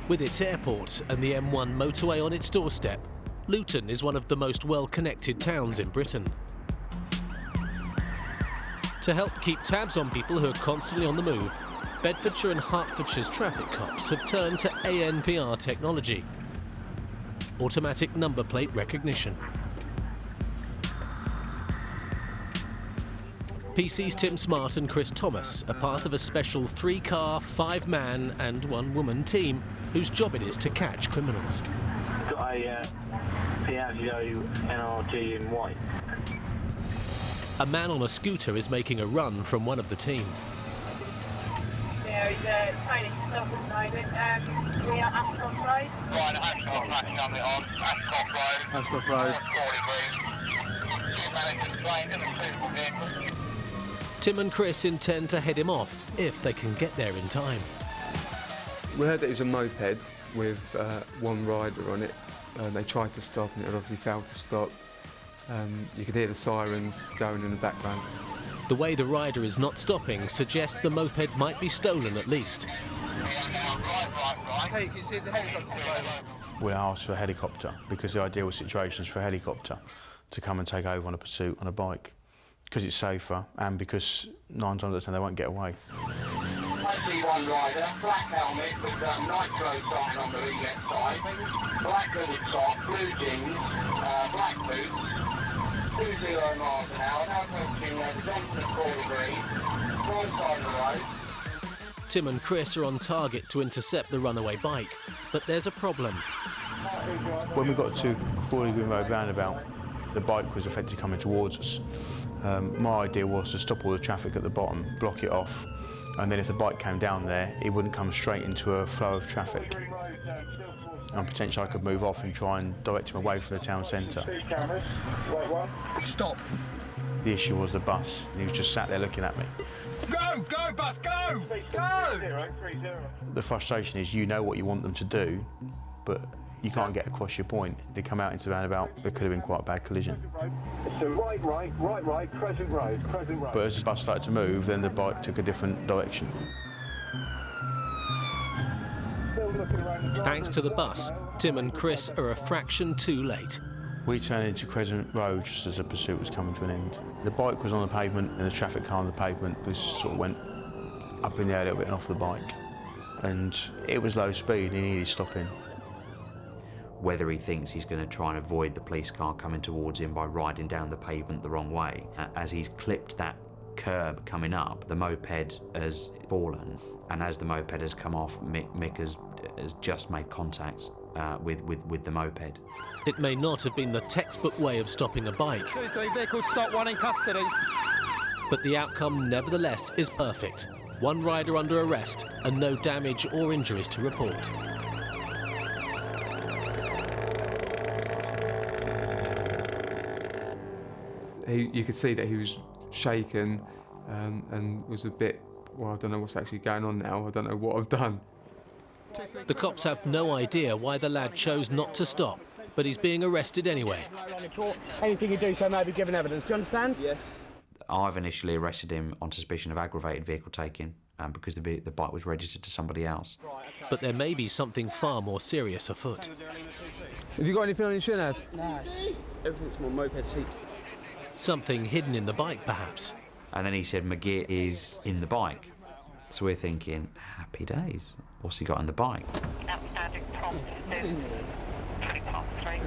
With its airport and the M1 motorway on its doorstep, Luton is one of the most well-connected towns in Britain. To help keep tabs on people who are constantly on the move, Bedfordshire and Hertfordshire's traffic cops have turned to ANPR technology, automatic number plate recognition. PC's Tim Smart and Chris Thomas are part of a special 3-car, 5-man and 1-woman team whose job it is to catch criminals. Got a Piaggio NRG in white. A man on a scooter is making a run from one of the team. There is a tiny stop at the moment. We are Ascot Road. Right, Ascot, matching on it on Ascot Road. Ascot Road. Tim and Chris intend to head him off if they can get there in time. We heard that it was a moped with one rider on it. They tried to stop and it obviously failed to stop. You could hear the sirens going in the background. The way the rider is not stopping suggests the moped might be stolen at least. Hey, can you see the helicopter? We asked for a helicopter because the ideal situation is for a helicopter to come and take over on a pursuit on a bike, because it's safer and because 9 times out of 10 they won't get away. I see one rider, black helmet with nitro sign on the left side, black hooded top, blue jeans, black boots, 20 miles an hour, now approaching the Johnson Corner Green, wrong side of the road. Tim and Chris are on target to intercept the runaway bike, but there's a problem. When we got to Crawley Green Road roundabout, the bike was effectively coming towards us. My idea was to stop all the traffic at the bottom, block it off, and then if the bike came down there, it wouldn't come straight into a flow of traffic. And potentially I could move off and try and direct him away from the town centre. Stop. The issue was the bus. He was just sat there looking at me. Go! Go, bus, go! Go! The frustration is you know what you want them to do, but you can't get across your point. They come out into the roundabout, it could have been quite a bad collision. So right, Crescent Road. But as the bus started to move, then the bike took a different direction. Thanks to the bus, Tim and Chris are a fraction too late. We turned into Crescent Road just as the pursuit was coming to an end. The bike was on the pavement and the traffic car on the pavement sort of went up in the air a little bit and off the bike. And it was low speed, he needed stopping. Whether he thinks he's going to try and avoid the police car coming towards him by riding down the pavement the wrong way. As he's clipped that curb coming up, the moped has fallen, and as the moped has come off, Mick has just made contact with the moped. It may not have been the textbook way of stopping a bike. 2-3 vehicles stop, one in custody. But the outcome, nevertheless, is perfect. One rider under arrest and no damage or injuries to report. You could see that he was shaken and was a bit, well, I don't know what's actually going on now. I don't know what I've done. The cops have no idea why the lad chose not to stop, but he's being arrested anyway. Anything you do so may be given evidence. Do you understand? Yes. I've initially arrested him on suspicion of aggravated vehicle taking because the bike was registered to somebody else. But there may be something far more serious afoot. Have you got anything on you shouldn't have? Nice. Everything's on my moped seat. Something hidden in the bike, perhaps. And then he said McGee is in the bike. So we're thinking, happy days. What's he got on the bike? Outstanding prompt is 20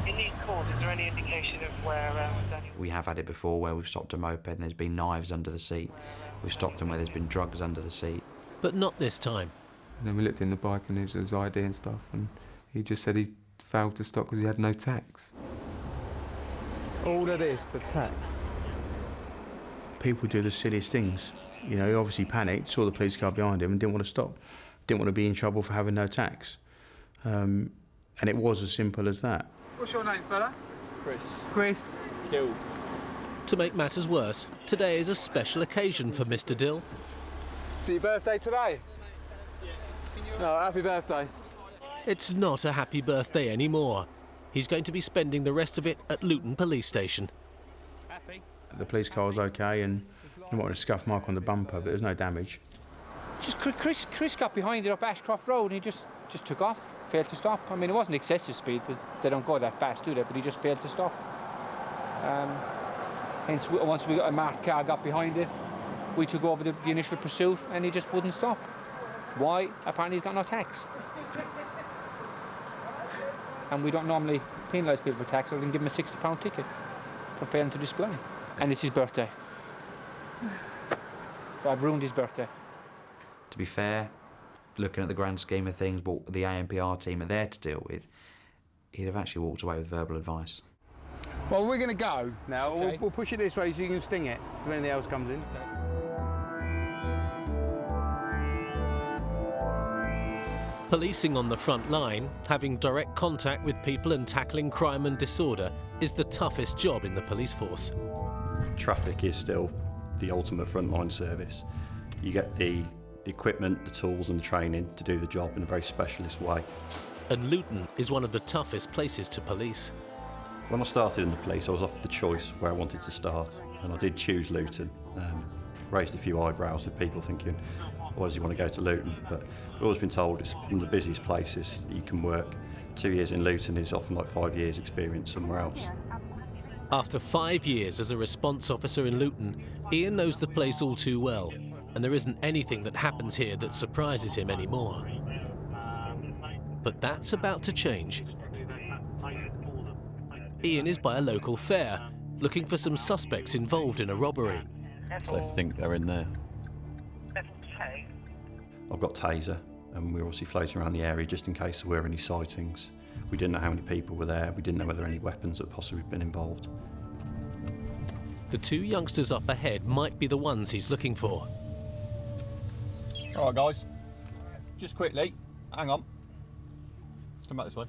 In these calls, is there any indication of where Daniel... We have had it before where we've stopped a moped and there's been knives under the seat. We've stopped them where there's been drugs under the seat. But not this time. And then we looked in the bike and there was his ID and stuff, and he just said he failed to stop because he had no tax. All of this for tax. People do the silliest things. You know, he obviously panicked, saw the police car behind him and didn't want to stop. Didn't want to be in trouble for having no tax. And it was as simple as that. What's your name, fella? Chris. Dill. To make matters worse, today is a special occasion for Mr. Dill. Is it your birthday today? No, happy birthday. It's not a happy birthday anymore. He's going to be spending the rest of it at Luton Police Station. The police car was okay and there might have a scuff mark on the bumper, but there was no damage. Just Chris got behind it up Ashcroft Road and he just took off, failed to stop. I mean, it wasn't excessive speed because they don't go that fast, do they? But he just failed to stop. Hence, once we got a marked car, got behind it, we took over the initial pursuit and he just wouldn't stop. Why? Apparently he's got no tax. And we don't normally penalise people for tax, so we can give him a £60 ticket for failing to display. And it's his birthday. So I've ruined his birthday. To be fair, looking at the grand scheme of things, what the ANPR team are there to deal with, he'd have actually walked away with verbal advice. Well, we're going to go now. Okay. We'll push it this way so you can sting it if anything else comes in. Policing on the front line, having direct contact with people and tackling crime and disorder is the toughest job in the police force. Traffic is still the ultimate frontline service. You get the equipment, the tools and the training to do the job in a very specialist way. And Luton is one of the toughest places to police. When I started in the police, I was offered the choice where I wanted to start, and I did choose Luton. Raised a few eyebrows with people thinking, why does he want to go to Luton? But I've always been told it's one of the busiest places that you can work. 2 years in Luton is often like 5 years experience somewhere else. After 5 years as a response officer in Luton, Ian knows the place all too well, and there isn't anything that happens here that surprises him anymore. But that's about to change. Ian is by a local fair, looking for some suspects involved in a robbery. So I think they're in there. I've got taser, and we're obviously floating around the area just in case there were any sightings. We didn't know how many people were there. We didn't know whether any weapons had possibly been involved. The two youngsters up ahead might be the ones he's looking for. All right, guys. Just quickly, hang on. Let's come back this way.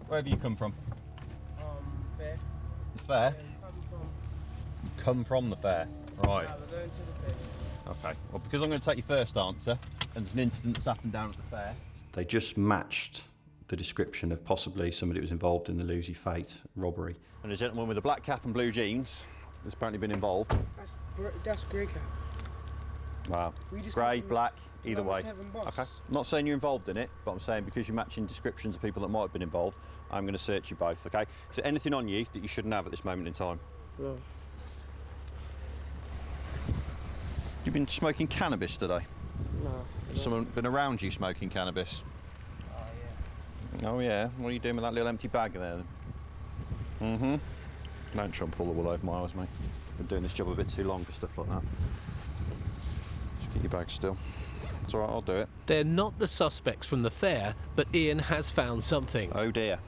Where have you come from? Fair. The fair? You come from the fair? Right. Yeah, we're going to the fair. Okay. Well, because I'm going to take your first answer, and there's an incident that's happened down at the fair. They just matched the description of possibly somebody who was involved in the Lucy Fate robbery. And a gentleman with a black cap and blue jeans has apparently been involved. That's grey cap. Wow. Grey, black, either way. Okay. I'm not saying you're involved in it, but I'm saying because you're matching descriptions of people that might have been involved, I'm going to search you both, okay? Is there anything on you that you shouldn't have at this moment in time? No. You've been smoking cannabis today? No. Has someone been around you smoking cannabis? Oh, yeah. Oh, yeah? What are you doing with that little empty bag there, then? Mm-hmm. Don't try and pull the wool over my eyes, mate. Been doing this job a bit too long for stuff like that. Just get your bag still. It's all right, I'll do it. They're not the suspects from the fair, but Ian has found something. Oh, dear.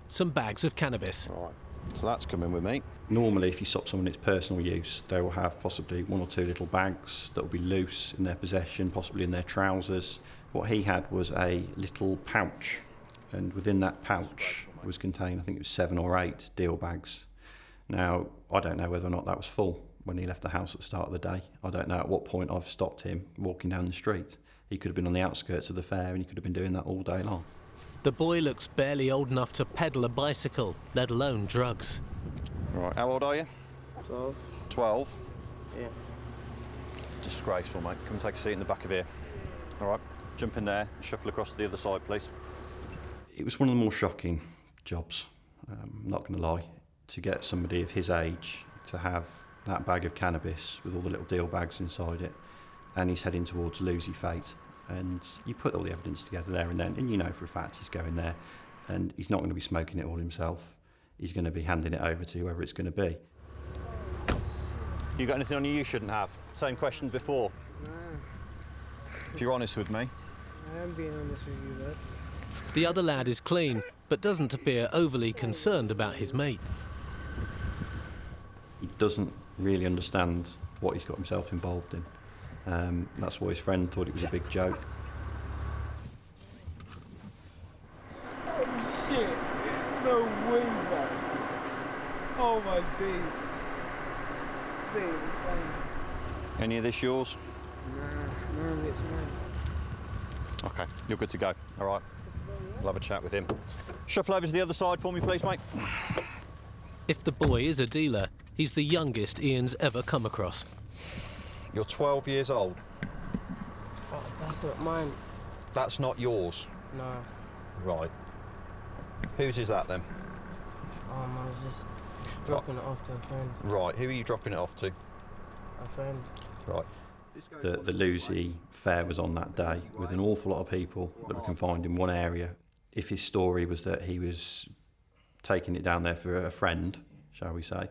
Some bags of cannabis. All right. So that's coming with me. Normally, if you stop someone in its personal use, they will have possibly 1 or 2 little bags that will be loose in their possession, possibly in their trousers. What he had was a little pouch, and within that pouch was contained, I think it was 7 or 8 deal bags. Now, I don't know whether or not that was full when he left the house at the start of the day. I don't know at what point I've stopped him walking down the street. He could have been on the outskirts of the fair and he could have been doing that all day long. The boy looks barely old enough to pedal a bicycle, let alone drugs. Right, how old are you? 12. 12? Yeah. Disgraceful, mate. Come and take a seat in the back of here. All right, jump in there, shuffle across to the other side, please. It was one of the more shocking jobs, I'm not going to lie, to get somebody of his age to have that bag of cannabis with all the little deal bags inside it, and he's heading towards Lucy Fate. And you put all the evidence together there and then, and you know for a fact he's going there, and he's not going to be smoking it all himself. He's going to be handing it over to whoever it's going to be. You got anything on you shouldn't have? Same question before. No. If you're honest with me. I am being honest with you, lad. The other lad is clean, but doesn't appear overly concerned about his mate. He doesn't really understand what he's got himself involved in. That's why his friend thought it was a big joke. Oh, shit. No way, man. Oh, my days. Any of this yours? Nah, none of it's mine. Okay, you're good to go. All right, we'll have a chat with him. Shuffle over to the other side for me, please, mate. If the boy is a dealer, he's the youngest Ian's ever come across. You're 12 years old. That's not mine. That's not yours? No. Right. Whose is that then? I was just dropping it off to a friend. Right, who are you dropping it off to? A friend. Right. The Lucy fair was on that day with an awful lot of people that were confined in one area. If his story was that he was taking it down there for a friend, shall we say,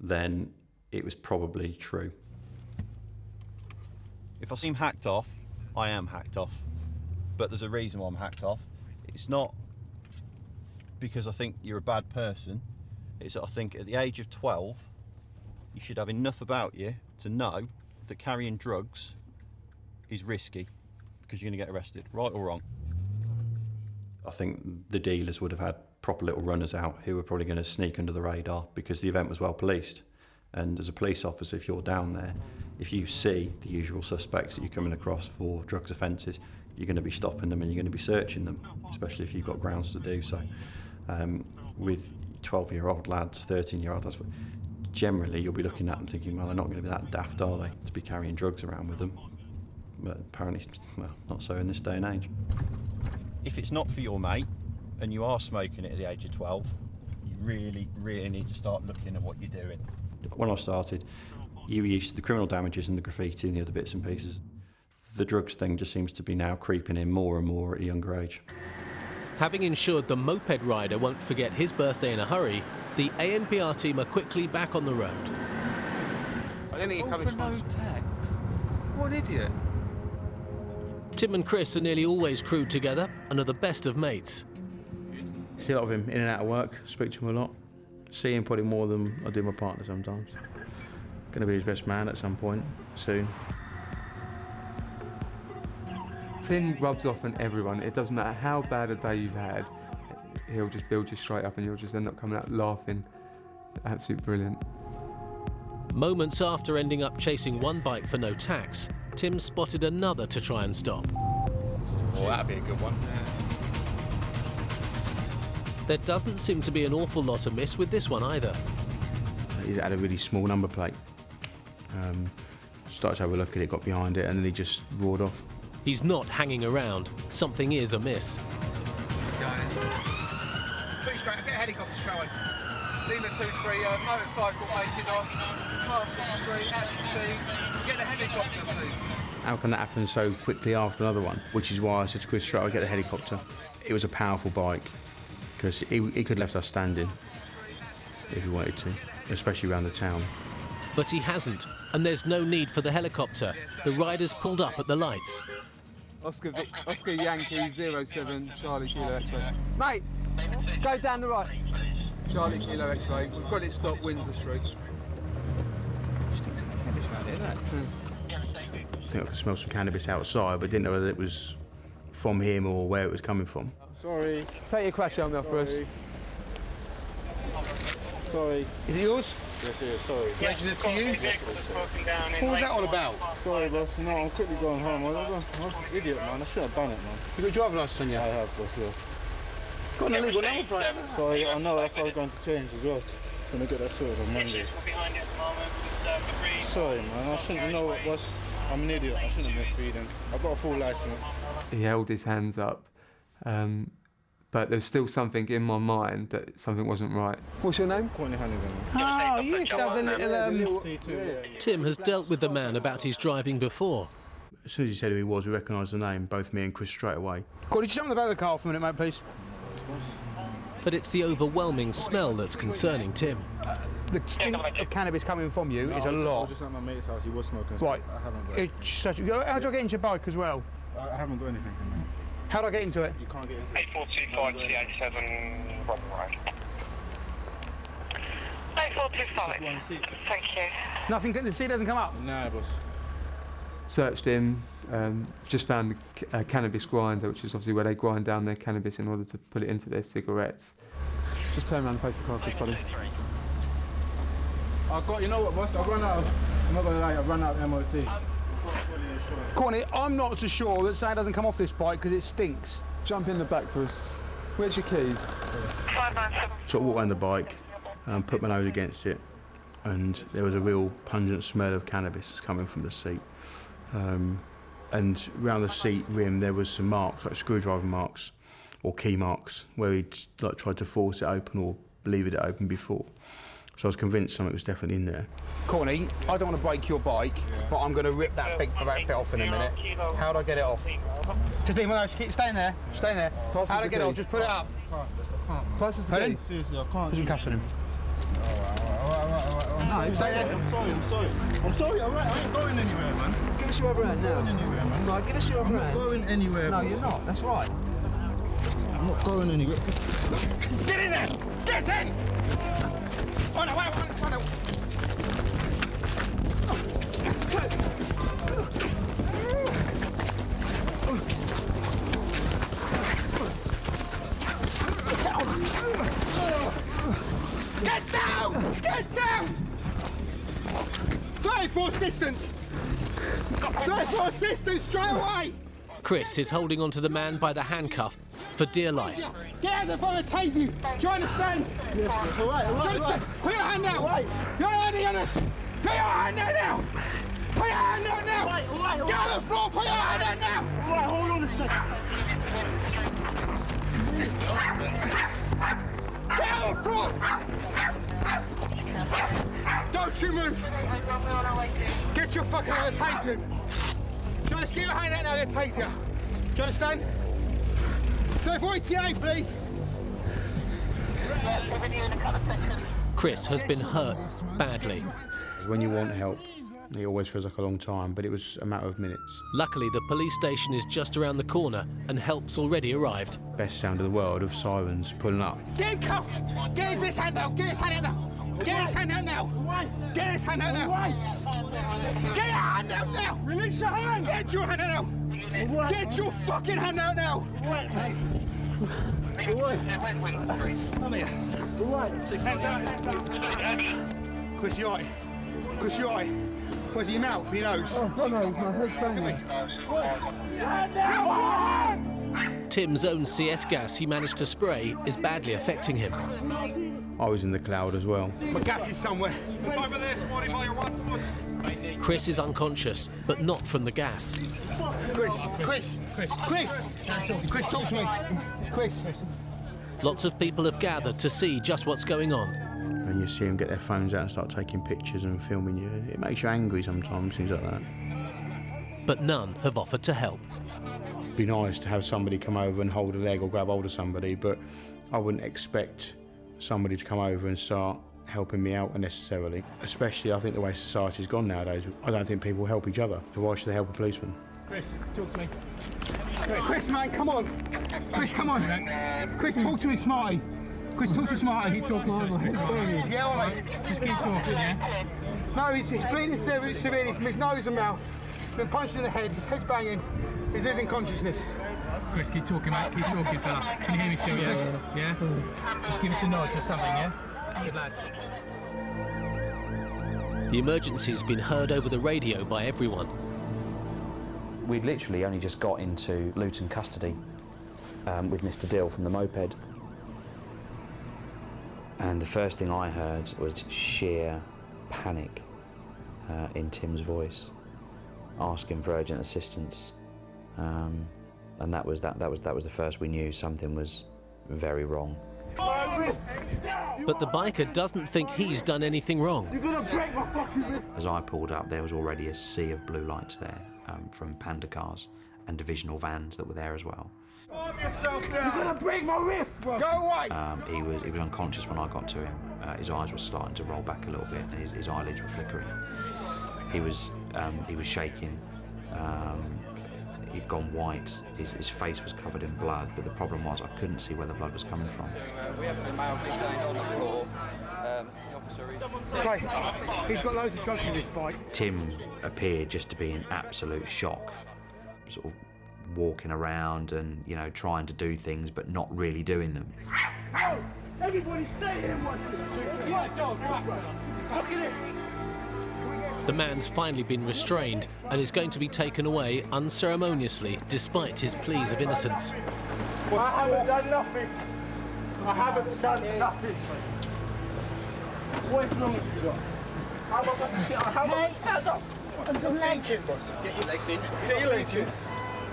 then it was probably true. If I seem hacked off, I am hacked off. But there's a reason why I'm hacked off. It's not because I think you're a bad person. It's that I think at the age of 12, you should have enough about you to know that carrying drugs is risky because you're going to get arrested, right or wrong. I think the dealers would have had proper little runners out who were probably going to sneak under the radar because the event was well policed. And as a police officer, if you're down there, if you see the usual suspects that you're coming across for drugs offences, you're going to be stopping them and you're going to be searching them, especially if you've got grounds to do so. With 12-year-old lads, 13-year-old lads, generally you'll be looking at them thinking, well, they're not going to be that daft, are they, to be carrying drugs around with them? But apparently, well, not so in this day and age. If it's not for your mate and you are smoking it at the age of 12, you really, really need to start looking at what you're doing. When I started, you were used to the criminal damages and the graffiti and the other bits and pieces. The drugs thing just seems to be now creeping in more and more at a younger age. Having ensured the moped rider won't forget his birthday in a hurry, the ANPR team are quickly back on the road. I didn't think for no tax. What an idiot. Tim and Chris are nearly always crewed together and are the best of mates. See a lot of him in and out of work, speak to him a lot. See him probably more than I do my partner sometimes. Going to be his best man at some point, soon. Tim rubs off on everyone. It doesn't matter how bad a day you've had, he'll just build you straight up and you'll just end up coming out laughing. Absolutely brilliant. Moments after ending up chasing one bike for no tax, Tim spotted another to try and stop. Well, that'd be a good one. There doesn't seem to be an awful lot amiss with this one either. He had a really small number plate. Started to have a look at it, got behind it, and then he just roared off. He's not hanging around. Something is amiss. Pretty straight, get a helicopter straight away. Lima 23, motorcycle making off, Castle Street, at speed. Get a helicopter, please. How can that happen so quickly after another one? Which is why I said to Chris, straight away, get the helicopter. It was a powerful bike, because he could have left us standing if he wanted to, especially around the town. But he hasn't, and there's no need for the helicopter. The rider's pulled up at the lights. Oscar Yankee 07 Charlie Kilo X-ray. Mate, go down the right. Charlie Kilo X-ray. We've got it stopped Windsor Street. Stinks of cannabis around here, doesn't it? I think I could smell some cannabis outside, but didn't know whether it was from him or where it was coming from. Sorry. Take your crash helmet off for us. Sorry. Is it yours? Yes, it is, sorry. Registered it to you? Yes, it is, sorry. What was that all about? Sorry, boss. No, I'm quickly going home. I'm an idiot, man. I should have done it, man. You got a driver licence on you? I have, boss, yeah. Got an illegal number plate. Sorry, I know. That's what I was going to change as well. I'm going to get that sorted on Monday. Sorry, man. I shouldn't know what was. I'm an idiot. I shouldn't have been speeding. I've got a full licence. He held his hands up, but there's still something in my mind that something wasn't right. What's your name? Courtney Hannigan. Oh, you used to have the little... C2. Tim has dealt with the man about his driving before. As soon as he said who he was, we recognised the name, both me and Chris, straight away. Courtney, just jump in the back of the car for a minute, mate, please. But it's the overwhelming smell that's concerning Tim. The stink of cannabis coming from you is a lot. I was just at my mate's house. He was smoking. Right. I haven't got It's such... How do I get into your bike as well? I haven't got anything in there. How do I get into it? You can't get into it. 8425 T87 Robin Road. 8425. Thank you. Nothing, the seat doesn't come up? Nah, boss. Searched him, just found a cannabis grinder, which is obviously where they grind down their cannabis in order to put it into their cigarettes. Just turn around and face the car, please, buddy. You know what, boss? I've run out of... I'm not going to lie, I've run out of MOT. Courtney, I'm not so sure that something doesn't come off this bike because it stinks. Jump in the back for us. Where's your keys? 597. Sort of walked around the bike and put my nose against it, and there was a real pungent smell of cannabis coming from the seat. and round the seat rim there was some marks, like screwdriver marks or key marks, where he'd like tried to force it open or leave it open before. So I was convinced something was definitely in there. Corny, I don't want to break your bike, but I'm going to rip that big bit off in a minute. How do I get it off? Just leave it, keep staying there, staying there. How do I get it off? Just put it up. Plus is the key. Seriously, I can't. Who's in cuffs on him? No, stay there. I'm sorry, alright, I ain't going anywhere, man. Give us your other hand now. I'm not going anywhere, man. No, give us your other hand. I'm not going anywhere. No, you're not, that's right. I'm not going anywhere. Get in there! Get in! Oh no, wait. Get down! Get down! Try for assistance! Try for assistance straight away! Chris is holding onto the man by the handcuff for dear life. Get out of the phone and tase you! Do you understand? Yes, all right. Do you understand? Put your hand out! Right. You're already on us! Put your hand out now! Put your hand out now! All right. Get on the floor! Put your hand out now! All right, hold on a second. Get on the floor! Don't you move! Get your fucking hand and tase him! Do you understand? Get your hand out now, they'll tase you. Do you understand? So for ETA, please! Chris has been hurt badly. When you want help, it always feels like a long time, but it was a matter of minutes. Luckily, the police station is just around the corner and help's already arrived. Best sound in the world of sirens pulling up. Get him cuffed! Get his hand out! Get his hand out now! Get his hand out now! Get his hand out now! Get your hand out now! Release your hand! Get your hand out now! Get your fucking hand out now! Come here. All right. 6 Chris, you alright? Chris, you alright? Where's your mouth? Your nose? Oh, no, my head's banging. Tim's own CS gas he managed to spray is badly affecting him. I was in the cloud as well. My gas is somewhere. It's over there, Smarty, by your 1 foot. Chris is unconscious, but not from the gas. Chris, talk to me. Chris. Lots of people have gathered to see just what's going on. And you see them get their phones out and start taking pictures and filming you. It makes you angry sometimes, things like that. But none have offered to help. It'd be nice to have somebody come over and hold a leg or grab hold of somebody, but I wouldn't expect somebody to come over and start helping me out unnecessarily. Especially, I think the way society's gone nowadays, I don't think people help each other. So why should they help a policeman? Chris, talk to me. Chris, man, come on. Chris, come on. Chris, talk to me, Smarty. Chris, talk to Smarty. Keep talking to us, Chris. Yeah, all right. Just keep talking, yeah? No, he's bleeding severely from his nose and mouth. Been punched in the head, his head's banging. He's losing consciousness. Chris, keep talking, mate. Keep talking, fella. Can you hear me still, yes? Yeah? Just give us a nod or something, yeah? Good lads. The emergency's been heard over the radio by everyone. We'd literally only just got into Luton custody with Mr. Dill from the moped. And the first thing I heard was sheer panic in Tim's voice, asking for urgent assistance. And that was the first we knew something was very wrong. But the biker doesn't think he's done anything wrong. You're gonna break my fucking wrist. As I pulled up, there was already a sea of blue lights there from Panda cars and divisional vans that were there as well. Calm yourself down. You're gonna break my wrist, bro. Go away. He was unconscious when I got to him. His eyes were starting to roll back a little bit, and his eyelids were flickering. He was shaking. He'd gone white. His face was covered in blood, but the problem was I couldn't see where the blood was coming from. We have a male detained on the floor. The officer is... Right. He's got loads of drugs in this bike. Tim appeared just to be in absolute shock, sort of walking around and, you know, trying to do things but not really doing them. No! Everybody stay here and watch this. Right, dog. Look at this. The man's finally been restrained and is going to be taken away unceremoniously, despite his pleas of innocence. I haven't done nothing. I haven't done nothing. What's wrong with you, dog? How am I supposed to stand up? And some legs. Get your legs in. Get your legs in.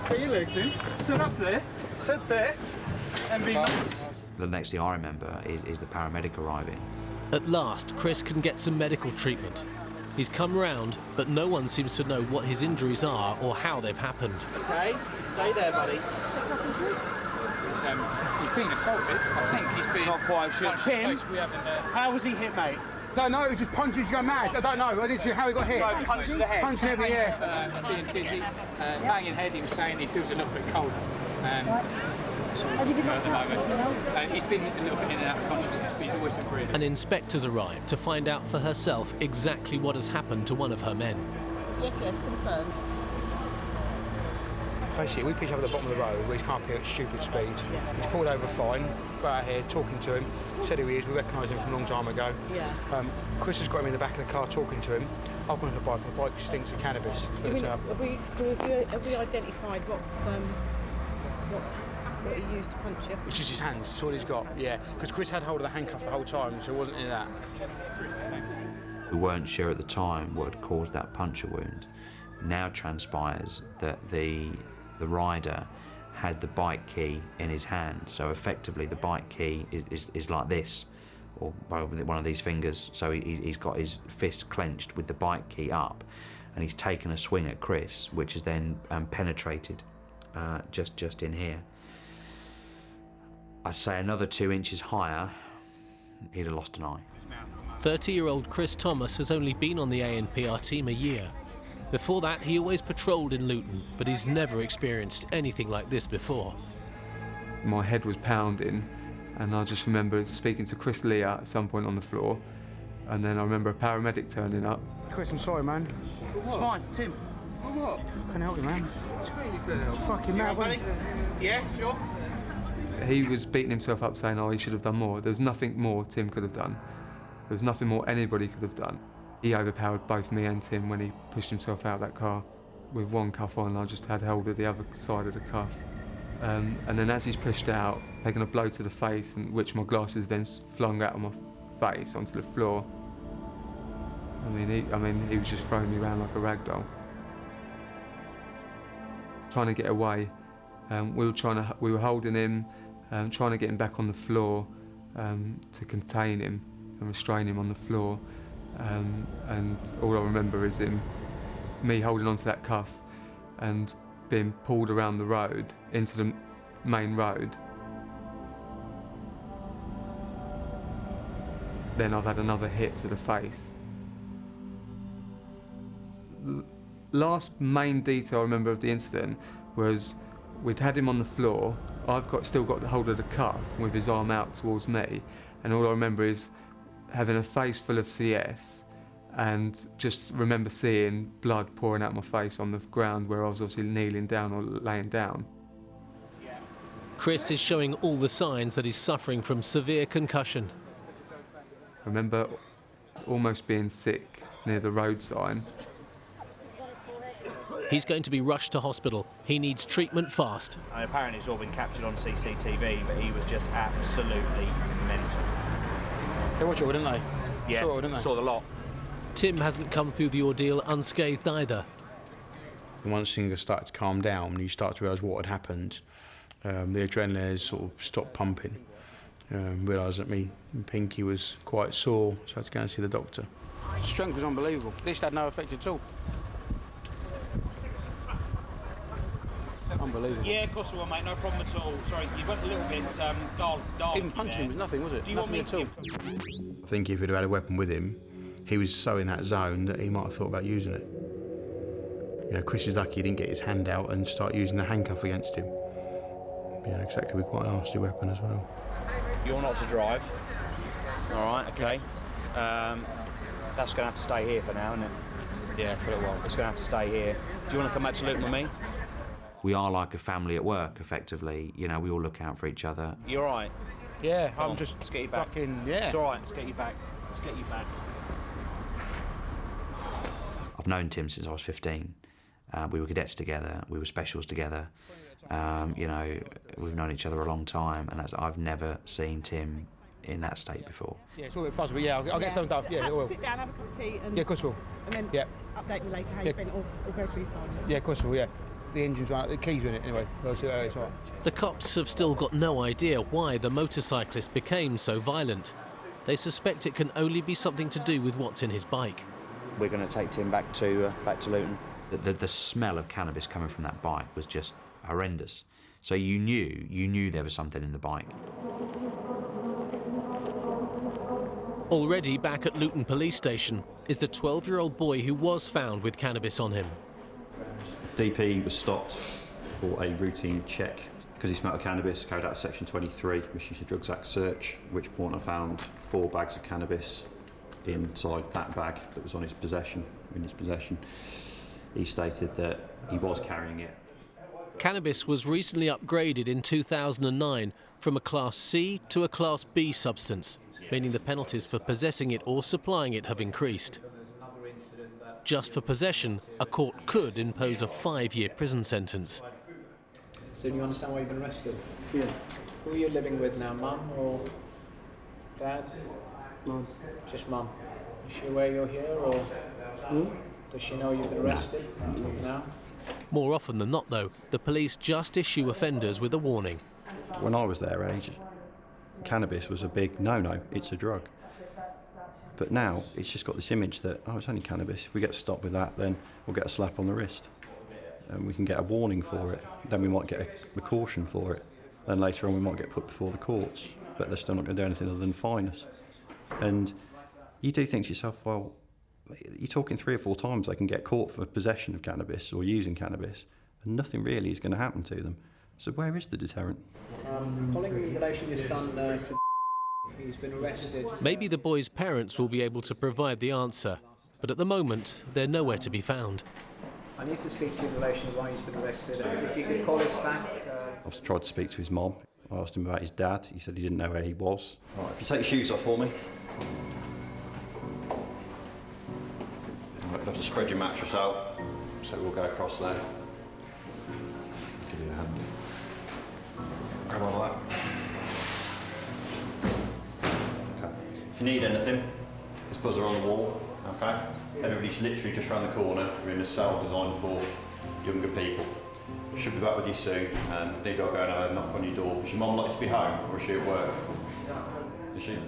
Get your legs in. Sit up there. Sit there. And be nice. The next thing I remember is the paramedic arriving. At last, Chris can get some medical treatment. He's come round, but no one seems to know what his injuries are or how they've happened. Okay, stay there, buddy. He's been assaulted. I think he's been... Not quite sure. Tim, how was he hit, mate? Don't know, he just punches you go mad. I don't know, I didn't see how he got hit. So punch to the head. Punch in the head, yeah. Being dizzy, banging head, he was saying he feels a little bit cold. He's been a little bit in and out of consciousness, but he's always been breathing. An inspector's arrived to find out for herself exactly what has happened to one of her men. Yes, confirmed. Basically, we pitch up at the bottom of the road where he's can't pick at stupid speeds. Yeah. He's pulled over fine, got out here, talking to him, said who he is, we recognise him from a long time ago. Yeah. Chris has got him in the back of the car talking to him. I've gone on the bike stinks of cannabis. But, have we identified what he used to punch you? It's just his hands, that's all he's got, yeah. Because Chris had hold of the handcuff the whole time, so it wasn't in that. We weren't sure at the time what had caused that puncture wound. Now transpires that the rider had the bike key in his hand, so effectively the bike key is like this, or one of these fingers, so he's got his fist clenched with the bike key up, and he's taken a swing at Chris, which is then penetrated just in here. I'd say another 2 inches higher, he'd have lost an eye. 30-year-old Chris Thomas has only been on the ANPR team a year. Before that, he always patrolled in Luton, but he's never experienced anything like this before. My head was pounding, and I just remember speaking to Chris Lee at some point on the floor, and then I remember a paramedic turning up. Chris, I'm sorry, man. It's fine, Tim. For what? I can't help you, man. Fucking mad, buddy. Yeah, sure. He was beating himself up saying, oh, he should have done more. There was nothing more Tim could have done. There was nothing more anybody could have done. He overpowered both me and Tim when he pushed himself out of that car. With one cuff on, I just had hold of the other side of the cuff. And then as he's pushed out, taking a blow to the face, in which my glasses then flung out of my face onto the floor. I mean, he was just throwing me around like a rag doll. Trying to get away. We were holding him, trying to get him back on the floor to contain him and restrain him on the floor. And all I remember is me holding onto that cuff and being pulled around the road into the main road. Then I've had another hit to the face. The last main detail I remember of the incident was we'd had him on the floor. I've still got the hold of the cuff with his arm out towards me, and all I remember is having a face full of CS, and just remember seeing blood pouring out my face on the ground where I was obviously kneeling down or laying down. Chris is showing all the signs that he's suffering from severe concussion. I remember almost being sick near the road sign. He's going to be rushed to hospital. He needs treatment fast. Apparently it's all been captured on CCTV, but he was just absolutely mental. They watched it all, didn't they? Yeah, saw it all, didn't they? saw the lot. Tim hasn't come through the ordeal unscathed either. Once things started to calm down, you start to realise what had happened. The adrenaline has sort of stopped pumping. Realised that my pinky was quite sore, so I had to go and see the doctor. The strength was unbelievable. This had no effect at all. Unbelievable. Yeah, of course we will, mate. No problem at all. Sorry, you went a little bit dark. Even punching him was nothing, was it? Do you Nothing want me at all. I think if he'd have had a weapon with him, he was so in that zone that he might have thought about using it. You know, Chris is lucky he didn't get his hand out and start using the handcuff against him. You know, because that could be quite a nasty weapon as well. You're not to drive. All right, okay. That's going to have to stay here for now, isn't it? Yeah, for a little while. It's going to have to stay here. Do you want to come back to Luton with me? We are like a family at work, effectively. You know, we all look out for each other. You're all right. Yeah, Come on, let's get you back. Fucking, yeah. It's all right, let's get you back. Let's get you back. I've known Tim since I was 15. We were cadets together, we were specials together. You know, we've known each other a long time, and I've never seen Tim in that state before. Yeah, it's all a bit fuzzy, but yeah, I'll get some stuff. Yeah, it will. Sit down, have a cup of tea. And yeah, of course we'll. And then yeah. update me later how you think, or go through Sergeant. Yeah, of course, well, yeah. The engine's right, the keys are in it anyway. We'll see how it's all right. The cops have still got no idea why the motorcyclist became so violent. They suspect it can only be something to do with what's in his bike. We're going to take Tim back to Luton. The smell of cannabis coming from that bike was just horrendous. So you knew there was something in the bike. Already back at Luton police station is the 12-year-old boy who was found with cannabis on him. DP was stopped for a routine check because he smelled of cannabis, carried out a Section 23 Misuse of Drugs Act search, at which point I found 4 bags of cannabis inside that bag that was in his possession. He stated that he was carrying it. Cannabis was recently upgraded in 2009 from a Class C to a Class B substance, meaning the penalties for possessing it or supplying it have increased. Just for possession, a court could impose a 5-year prison sentence. So do you understand why you've been arrested? Yeah. Who are you living with now, Mum or Dad? Mum. Just Mum. Is she aware you're here, or does she know you've been arrested? No. More often than not, though, the police just issue offenders with a warning. When I was their age, cannabis was a big no-no, it's a drug. But now it's just got this image that, oh, it's only cannabis. If we get stopped with that, then we'll get a slap on the wrist. And we can get a warning for it. Then we might get a caution for it. Then later on we might get put before the courts. But they're still not going to do anything other than fine us. And you do think to yourself, well, you're talking 3 or 4 times they can get caught for possession of cannabis or using cannabis, and nothing really is going to happen to them. So where is the deterrent? Calling in relation to your son, he's been arrested. Maybe the boy's parents will be able to provide the answer, but at the moment, they're nowhere to be found. I need to speak to you in relation to why he's been arrested. If you could call us back. I've tried to speak to his mom. I asked him about his dad. He said he didn't know where he was. Right, if you take your shoes off for me. Right, you'll have to spread your mattress out, so we'll go across there. Give you a hand. Grab all that. Okay. If you need anything, this buzzer on the wall, okay? Everybody's literally just round the corner. We're in a cell designed for younger people. Should be back with you soon, and if need be, I'll go and have a knock on your door. Is your mum likely to be home, or is she at work? Is she?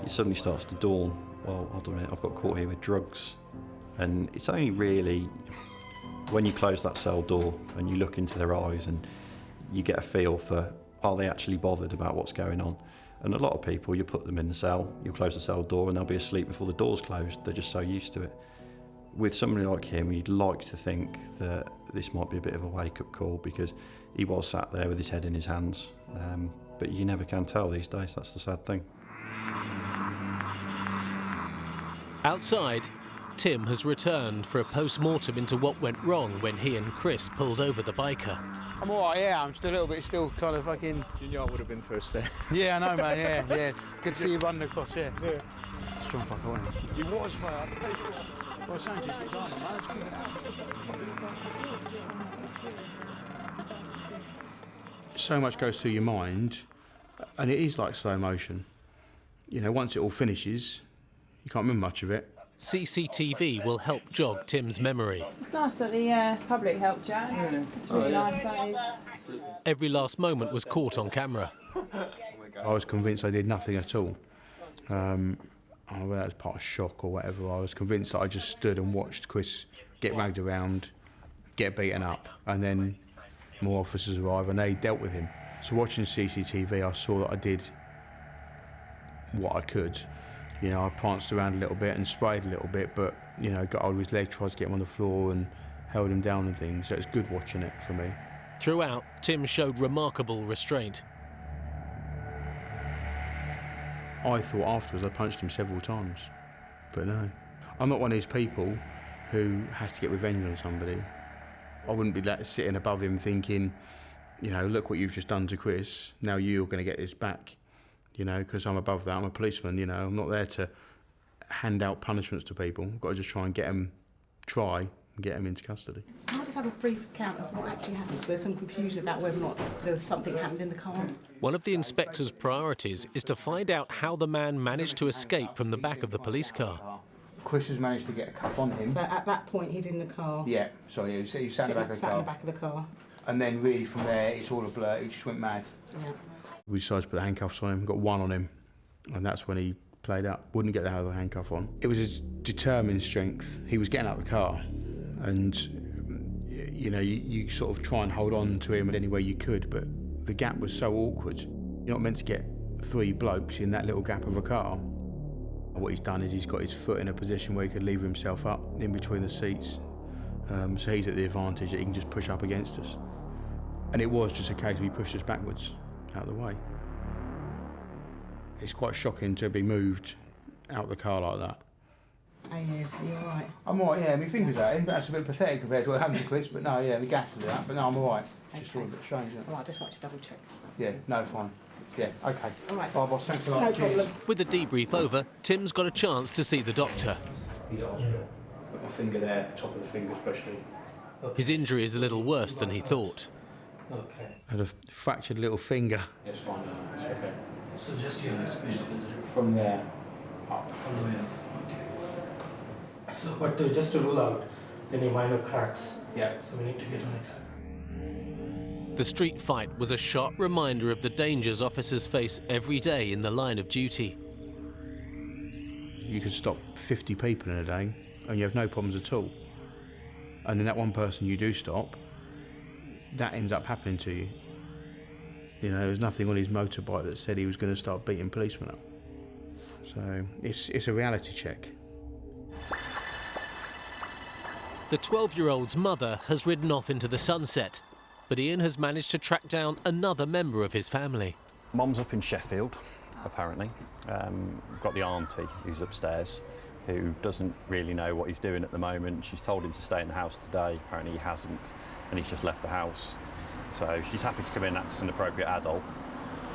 It suddenly starts to dawn, well, hold on a minute, I've got caught here with drugs. And it's only really when you close that cell door and you look into their eyes and you get a feel for, are they actually bothered about what's going on? And a lot of people, you put them in the cell, you close the cell door and they'll be asleep before the door's closed. They're just so used to it. With somebody like him, you'd like to think that this might be a bit of a wake-up call, because he was sat there with his head in his hands. But you never can tell these days, that's the sad thing. Outside, Tim has returned for a post-mortem into what went wrong when he and Chris pulled over the biker. I'm alright, yeah, I'm still a little bit, kind of fucking... You knew I would have been first there. Yeah, I know, man, yeah. Good to see you running across, yeah. Strong fucker, wasn't he? He was, mate, I tell you. Well, Sanchez gets on, man. So much goes through your mind, and it is like slow motion. You know, once it all finishes, you can't remember much of it. CCTV will help jog Tim's memory. It's nice that the public helped, Jack. It's really nice, that is. Every last moment was caught on camera. I was convinced I did nothing at all. Whether that was part of shock or whatever, I was convinced that I just stood and watched Chris get dragged around, get beaten up, and then more officers arrive and they dealt with him. So watching CCTV, I saw that I did what I could. You know, I pranced around a little bit and sprayed a little bit, but, you know, got hold of his leg, tried to get him on the floor and held him down and things. So it's good watching it for me. Throughout, Tim showed remarkable restraint. I thought afterwards I punched him several times, but no. I'm not one of these people who has to get revenge on somebody. I wouldn't be sitting above him thinking, you know, look what you've just done to Chris, now you're going to get this back. You know, because I'm above that, I'm a policeman, you know, I'm not there to hand out punishments to people. I've got to just try and get them into custody. Can I just have a brief account of what actually happened? There's some confusion about whether or not there was something happened in the car. One of the inspector's priorities is to find out how the man managed to escape from the back of the police car. Chris has managed to get a cuff on him. So at that point, he's in the car. Yeah, sorry, he's sat in the back of the car. Sat in the back of the car. And then really from there, it's all a blur. He just went mad. Yeah. We decided to put the handcuffs on him, got one on him, and that's when he played out. Wouldn't get the other handcuff on. It was his determined strength. He was getting out of the car, and you know, you sort of try and hold on to him in any way you could, but the gap was so awkward. You're not meant to get 3 blokes in that little gap of a car. What he's done is he's got his foot in a position where he could lever himself up in between the seats. So he's at the advantage that he can just push up against us. And it was just a case of he pushed us backwards out of the way. It's quite shocking to be moved out of the car like that. Are you all right? I'm all right, yeah. My fingers out in, but that's a bit pathetic compared to what happened to Chris. But no, yeah, the gas is out. But no, I'm all right. It's just all a bit strange, isn't it? All right, I just want to double check. Yeah, no, fine. Yeah, okay. All right. Bye, boss. Thanks a lot. No Cheers. problem. With the debrief over, Tim's got a chance to see the doctor. Put my finger there, top of the finger especially. His injury is a little worse than he thought. Okay. I had a fractured little finger. It's fine. It's okay. So just here, it's From there up. on the way up. Okay. So, but just to rule out any minor cracks. Yeah. So we need to get on X-ray. The street fight was a sharp reminder of the dangers officers face every day in the line of duty. You could stop 50 people in a day and you have no problems at all. And then that one person you do stop, that ends up happening to you. You know, there's nothing on his motorbike that said he was going to start beating policemen up. So it's a reality check. The 12-year-old's mother has ridden off into the sunset, but Ian has managed to track down another member of his family. Mum's up in Sheffield, apparently. We've got the auntie who's upstairs, who doesn't really know what he's doing at the moment. She's told him to stay in the house today. Apparently he hasn't, and he's just left the house. So she's happy to come in and act as an appropriate adult,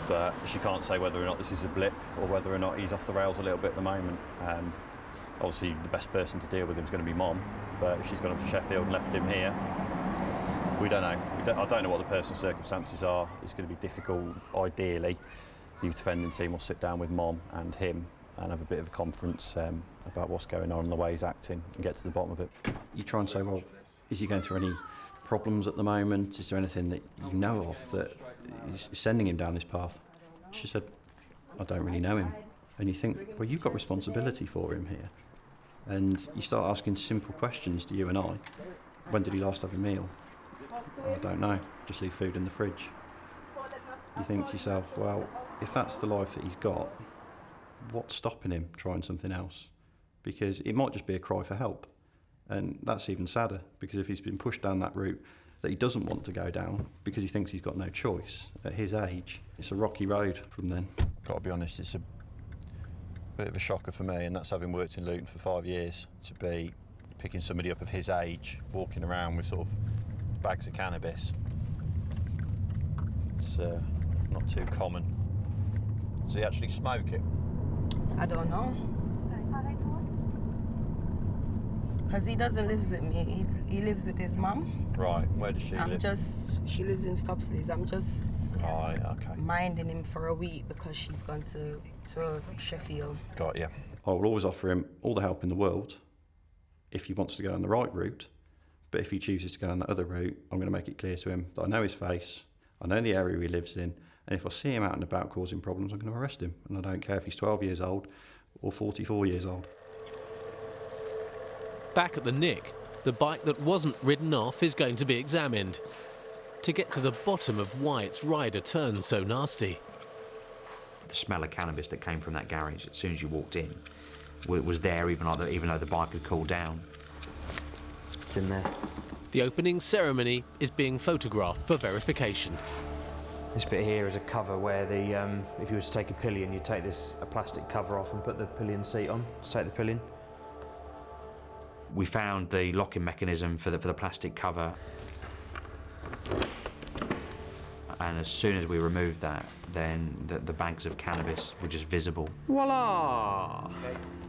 but she can't say whether or not this is a blip or whether or not he's off the rails a little bit at the moment. Obviously, the best person to deal with him is going to be Mum, but if she's gone up to Sheffield and left him here, we don't know. I don't know what the personal circumstances are. It's going to be difficult. Ideally, the youth defending team will sit down with Mom and him and have a bit of a conference about what's going on and the way he's acting and get to the bottom of it. You try and say, well, is he going through any problems at the moment? Is there anything that you know of that is sending him down this path? She said, I don't really know him. And you think, well, you've got responsibility for him here. And you start asking simple questions to you and I. When did he last have a meal? I don't know, just leave food in the fridge. You think to yourself, well, if that's the life that he's got, what's stopping him trying something else? Because it might just be a cry for help. And that's even sadder, because if he's been pushed down that route that he doesn't want to go down because he thinks he's got no choice at his age, it's a rocky road from then. Got to be honest, it's a bit of a shocker for me, and that's having worked in Luton for 5 years, to be picking somebody up of his age, walking around with sort of bags of cannabis. It's not too common. Does he actually smoke it? I don't know. Because he doesn't live with me. He lives with his mum. Right, where does she live? She lives in Stopsley's. I'm just right, okay. minding him for a week because she's gone to Sheffield. Got you. I will always offer him all the help in the world if he wants to go down the right route. But if he chooses to go down the other route, I'm going to make it clear to him that I know his face, I know the area he lives in, and if I see him out and about causing problems, I'm going to arrest him. And I don't care if he's 12 years old or 44 years old. Back at the Nick, the bike that wasn't ridden off is going to be examined to get to the bottom of why its rider turned so nasty. The smell of cannabis that came from that garage as soon as you walked in was there, even though the bike had cooled down. It's in there. The opening ceremony is being photographed for verification. This bit here is a cover where if you were to take a pillion, you'd take a plastic cover off and put the pillion seat on to take the pillion. We found the locking mechanism for the plastic cover, and as soon as we removed that, then the bags of cannabis were just visible. Voila!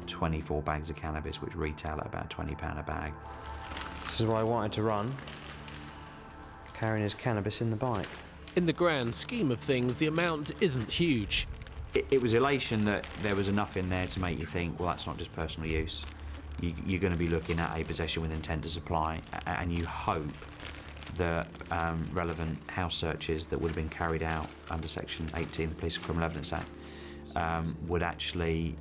24 bags of cannabis, which retail at about £20 a bag. This is why I wanted to run, carrying his cannabis in the bike. In the grand scheme of things, the amount isn't huge. It was elation that there was enough in there to make you think, well, that's not just personal use. you're going to be looking at a possession with intent to supply, and you hope that relevant house searches that would have been carried out under Section 18 of the Police and Criminal Evidence Act would actually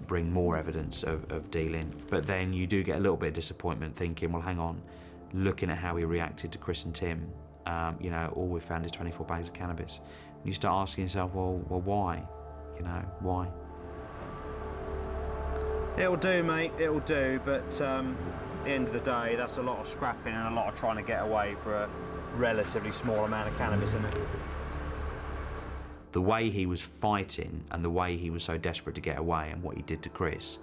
bring more evidence of dealing. But then you do get a little bit of disappointment thinking, well, hang on, looking at how he reacted to Chris and Tim, you know, all we found is 24 bags of cannabis. And you start asking yourself, well, why? You know, why? It'll do, mate, it'll do, but at the end of the day, that's a lot of scrapping and a lot of trying to get away for a relatively small amount of cannabis, isn't it? The way he was fighting and the way he was so desperate to get away and what he did to Chris,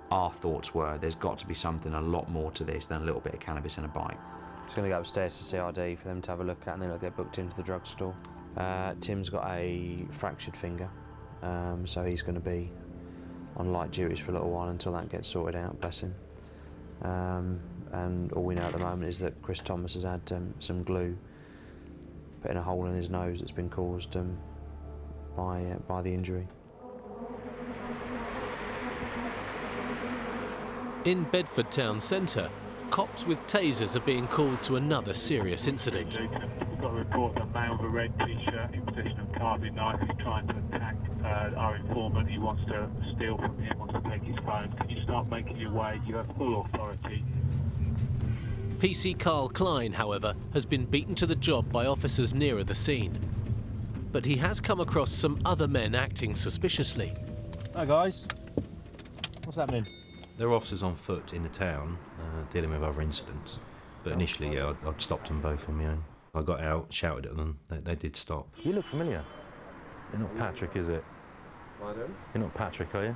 our thoughts were there's got to be something a lot more to this than a little bit of cannabis and a bike. Just going to go upstairs to CRD for them to have a look at, and then I'll get booked into the drugstore. Tim's got a fractured finger, so he's going to be on light duties for a little while until that gets sorted out, bless him. And all we know at the moment is that Chris Thomas has had some glue put in a hole in his nose that's been caused by the injury. In Bedford town centre, cops with tasers are being called to another serious incident. We've got a report that a male with a red t-shirt in possession of a carving knife is trying to attack our informant. He wants to steal from him, wants to take his phone. Can you start making your way? You have full authority. PC Carl Klein, however, has been beaten to the job by officers nearer the scene. But he has come across some other men acting suspiciously. Hi guys, what's happening? There are officers on foot in the town dealing with other incidents, but initially, yeah, I'd stopped them both on my own. I got out, shouted at them, they did stop. You look familiar. You're not Patrick, is it? Pardon? You're not Patrick, are you?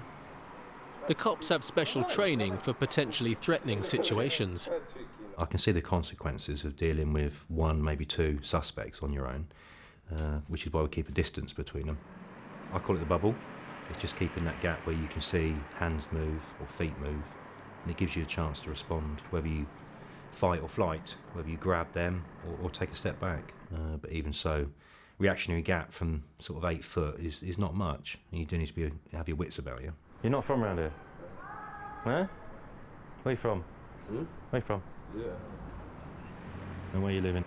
The cops have special training for potentially threatening situations. I can see the consequences of dealing with one, maybe two suspects on your own, which is why we keep a distance between them. I call it the bubble. It's just keeping that gap where you can see hands move or feet move, and it gives you a chance to respond, whether you fight or flight, whether you grab them or take a step back. But even so, reactionary gap from sort of 8 foot is not much, and you do need to have your wits about you. You're not from around here? Huh? Where are you from? Where are you from? Yeah. And where are you living?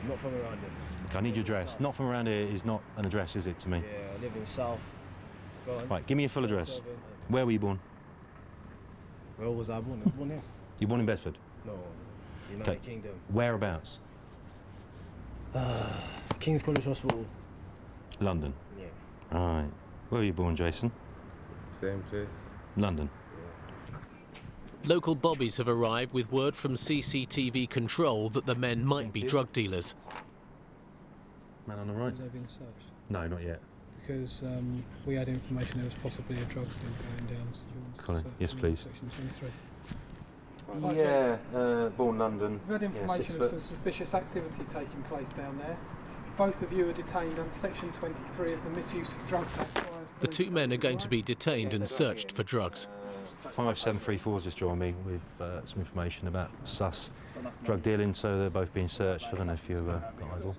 Not from around here. Okay, I need your address. Not from around here is not an address, is it, to me? Yeah, I live in the south. Go on. Right, give me your full address. Where were you born? Where was I born? I was born here. You born in Bedford? No, United Kingdom. Whereabouts? King's College Hospital. London? Yeah. All right. Where were you born, Jason? Same place. London. Local bobbies have arrived with word from CCTV control that the men might be drug dealers. Man on the right? Have they been searched? No, not yet. Because we had information there was possibly a drug deal going down. So Colin, yes please. Section 23. Yeah, born London. We've had information of some suspicious activity taking place down there. Both of you are detained under Section 23 of the Misuse of Drugs Act. The two men are going to be detained and searched for drugs. 5734's just joined me with some information about sus drug dealing, so they're both being searched. I don't know if you got eyes all.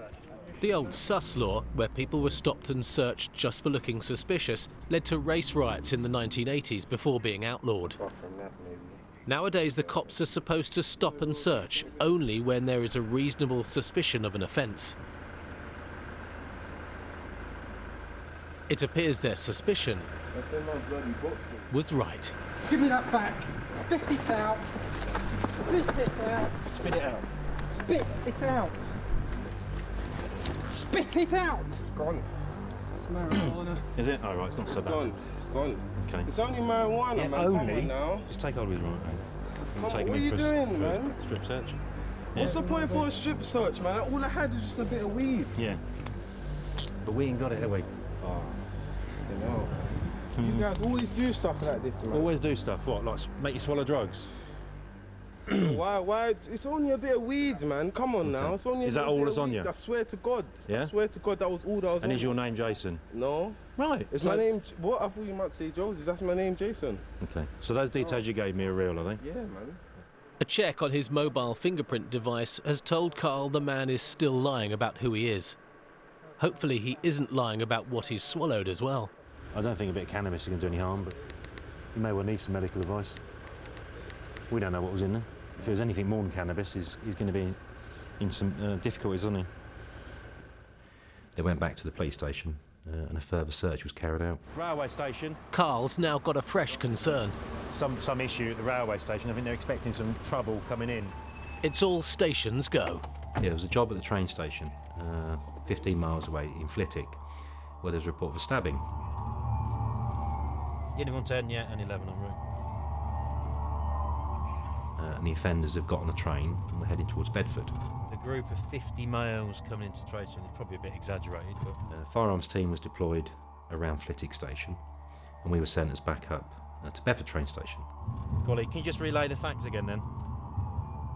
The old sus law, where people were stopped and searched just for looking suspicious, led to race riots in the 1980s before being outlawed. Nowadays, the cops are supposed to stop and search only when there is a reasonable suspicion of an offence. It appears their suspicion was right. Give me that back. Spit it out. Spit it out. Spit it out. Spit it out. Spit it out. It's gone. It's marijuana. Is it? Oh, right, it's not so bad. Gone. It's gone. Okay. It's only marijuana, Yeah, man. only? Come on now. Just take hold of his right hand. Come Take on, him what in are you for doing, a man? strip search. What's the point for a strip search, man? All I had was just a bit of weed. Yeah. But we ain't got it, have we? Oh, you know. You guys always do stuff like this, man. Always do stuff. What? Like make you swallow drugs? Why? It's only a bit of weed, man. Come on now. It's only Is that all that's on you? I swear to God. Yeah? I swear to God, that was all that was on. And is your name Jason? No. Right. It's so- my name. What? I thought you might say Joseph. That's my name, Jason. Okay. So those details you gave me are real, are they? Yeah, man. A check on his mobile fingerprint device has told Carl the man is still lying about who he is. Hopefully he isn't lying about what he's swallowed as well. I don't think a bit of cannabis is going to do any harm, but You may well need some medical advice. We don't know what was in there. If it was anything more than cannabis, he's going to be in some difficulties, isn't he? They went back to the police station and a further search was carried out. Railway station. Carl's now got a fresh concern. Some issue at the railway station. I think they're expecting some trouble coming in. It's all stations go. Yeah, there was a job at the train station, 15 miles away in Flitwick, where there was a report of a stabbing. Uniform 10, yeah, and 11 en route. And the offenders have got on the train and were heading towards Bedford. A group of 50 males coming into the train station is probably a bit exaggerated, but firearms team was deployed around Flitwick station, and we were sent as backup to Bedford train station. Golly, can you just relay the facts again then?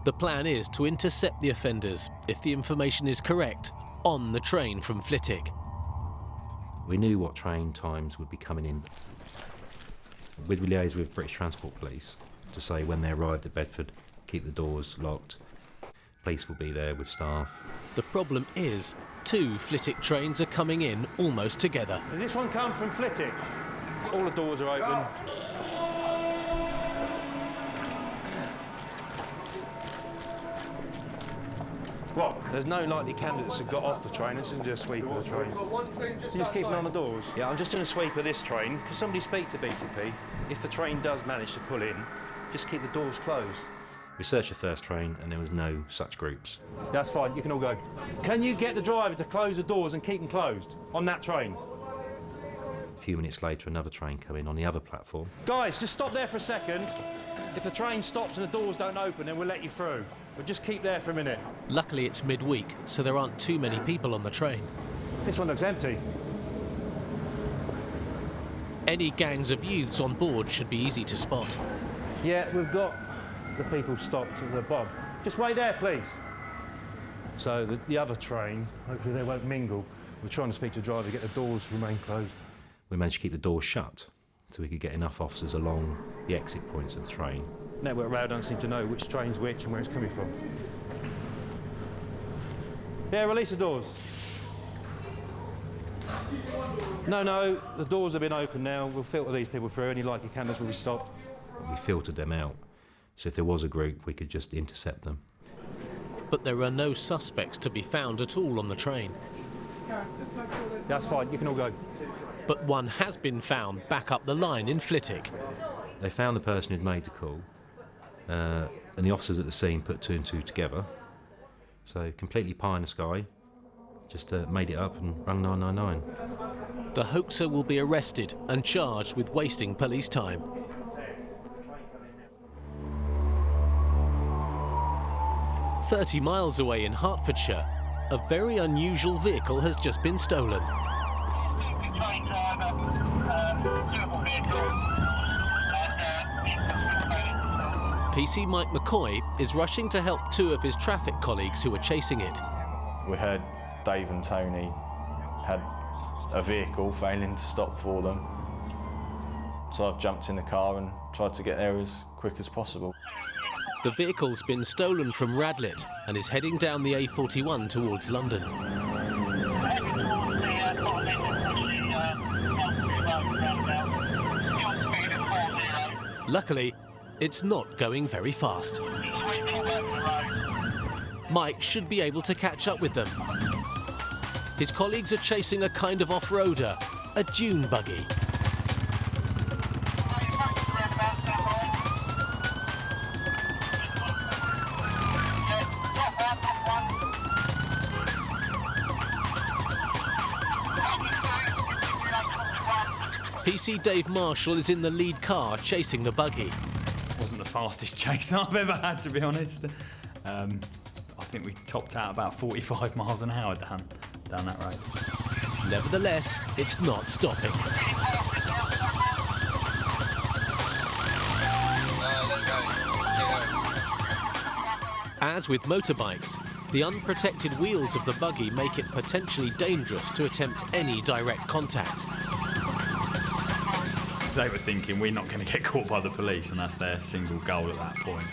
The plan is to intercept the offenders, if the information is correct, on the train from Flitwick. We knew what train times would be coming in. We'd liaise with British Transport Police to say when they arrived at Bedford, keep the doors locked. Police will be there with staff. The problem is, 2 Flitwick trains are coming in almost together. Does this one come from Flitwick? All the doors are open. What? There's no likely candidates that got off the train. This isn't just a sweep of the train. You just keep an eye on the doors? Yeah, I'm just doing a sweep of this train. Could somebody speak to BTP? If the train does manage to pull in, just keep the doors closed. We searched the first train and there was no such groups. That's fine, you can all go. Can you get the driver to close the doors and keep them closed on that train? A few minutes later, another train came in on the other platform. Guys, just stop there for a second. If the train stops and the doors don't open, then we'll let you through. But just keep there for a minute. Luckily, it's midweek, so there aren't too many people on the train. This one looks empty. Any gangs of youths on board should be easy to spot. Yeah, we've got the people stopped at the bottom. Just wait there, please. So the other train, hopefully they won't mingle. We're trying to speak to the driver to get the doors to remain closed. We managed to keep the doors shut so we could get enough officers along the exit points of the train. Network Rail don't seem to know which train's which and where it's coming from. Yeah, release the doors. No, the doors have been opened now. We'll filter these people through. Any likely candidates will be stopped. We filtered them out, so if there was a group, we could just intercept them. But there are no suspects to be found at all on the train. That's fine, you can all go. But one has been found back up the line in Flitwick. They found the person who'd made the call, and the officers at the scene put 2 and 2 together. So completely pie in the sky, just made it up and rang 999. The hoaxer will be arrested and charged with wasting police time. "30 miles away in Hertfordshire, a very unusual vehicle has just been stolen. PC Mike McCoy is rushing to help 2 of his traffic colleagues who are chasing it. We heard Dave and Tony had a vehicle failing to stop for them. So I've jumped in the car and tried to get there as quick as possible. The vehicle's been stolen from Radlett and is heading down the A41 towards London. Luckily, it's not going very fast. Mike should be able to catch up with them. His colleagues are chasing a kind of off-roader, a dune buggy. PC Dave Marshall is in the lead car chasing the buggy. Wasn't the fastest chase I've ever had, to be honest. I think we topped out about 45 miles an hour down that road. Nevertheless, it's not stopping. As with motorbikes, the unprotected wheels of the buggy make it potentially dangerous to attempt any direct contact. They were thinking we're not going to get caught by the police, and that's their single goal at that point.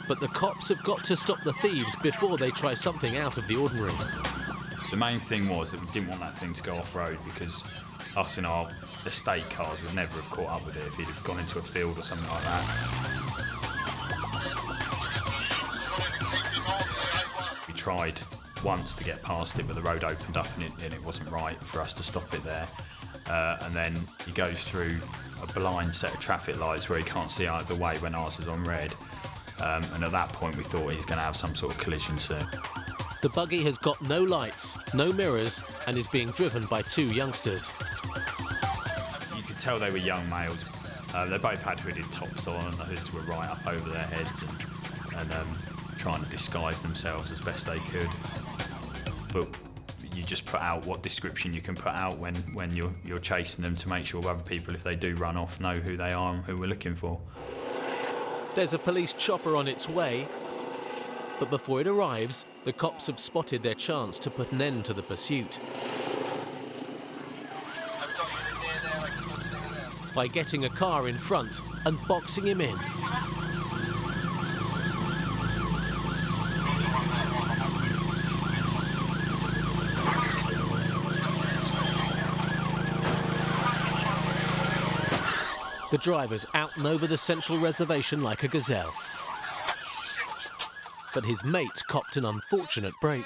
But the cops have got to stop the thieves before they try something out of the ordinary. The main thing was that we didn't want that thing to go off-road because us in our estate cars would never have caught up with it if he'd have gone into a field or something like that. We tried once to get past it, but the road opened up and it wasn't right for us to stop it there. And then he goes through a blind set of traffic lights where he can't see either way when ours is on red. And at that point we thought he's going to have some sort of collision soon. The buggy has got no lights, no mirrors, and is being driven by two youngsters. You could tell they were young males. They both had hooded tops on, and the hoods were right up over their heads and trying to disguise themselves as best they could. But you just put out what description you can put out when you're chasing them to make sure other people, if they do run off, know who they are and who we're looking for. There's a police chopper on its way, but before it arrives, the cops have spotted their chance to put an end to the pursuit. By getting a car in front and boxing him in. The driver's out and over the central reservation like a gazelle. But his mate copped an unfortunate break.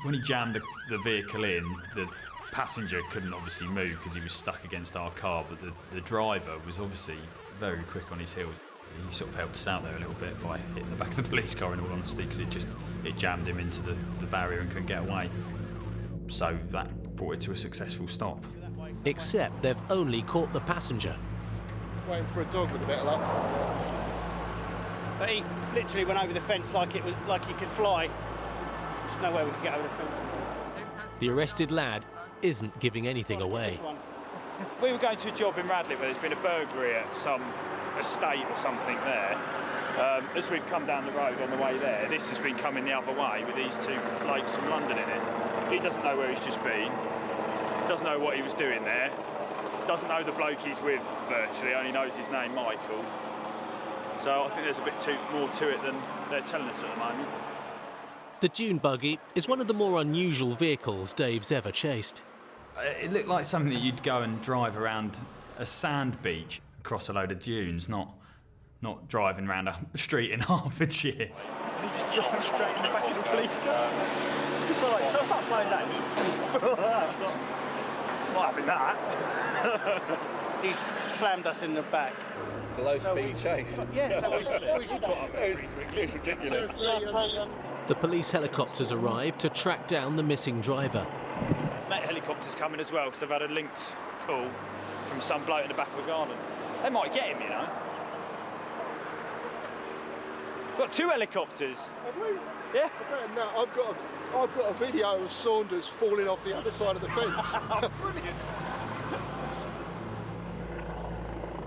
When he jammed the vehicle in, the passenger couldn't obviously move because he was stuck against our car, but the driver was obviously very quick on his heels. He sort of helped us out there a little bit by hitting the back of the police car, in all honesty, because it jammed him into the barrier and couldn't get away. So that brought it to a successful stop. Except they've only caught the passenger. Waiting for a dog with a bit of luck. But he literally went over the fence like he could fly. There's no way we could get over the fence. The arrested lad isn't giving anything away. We were going to a job in Radley where there's been a burglary at some estate or something there. As we've come down the road on the way there, this has been coming the other way with these two blokes from London in it. He doesn't know where he's just been, doesn't know what he was doing there, doesn't know the bloke he's with virtually, only knows his name, Michael. So I think there's a bit more to it than they're telling us at the moment. The dune buggy is one of the more unusual vehicles Dave's ever chased. It looked like something that you'd go and drive around a sand beach across a load of dunes, not driving around a street in Hertfordshire. Did he just drive straight in the back of the police car? Just like, so I start slowing down. Not having that. He's slammed us in the back. It's a low-speed chase. Yeah, so it's ridiculous. The police helicopters arrived to track down the missing driver. Met helicopters coming as well because they've had a linked call from some bloke in the back of the garden. They might get him, you know. We've got two helicopters. Have we? Yeah. No, I've got a video of Saunders falling off the other side of the fence. Brilliant.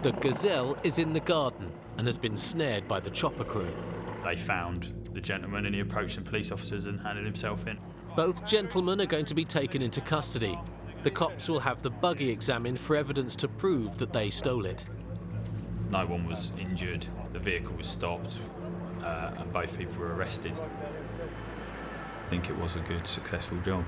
The gazelle is in the garden and has been snared by the chopper crew. They found the gentleman and he approached some police officers and handed himself in. Both gentlemen are going to be taken into custody. The cops will have the buggy examined for evidence to prove that they stole it. No one was injured, the vehicle was stopped, and both people were arrested. I think it was a good, successful job.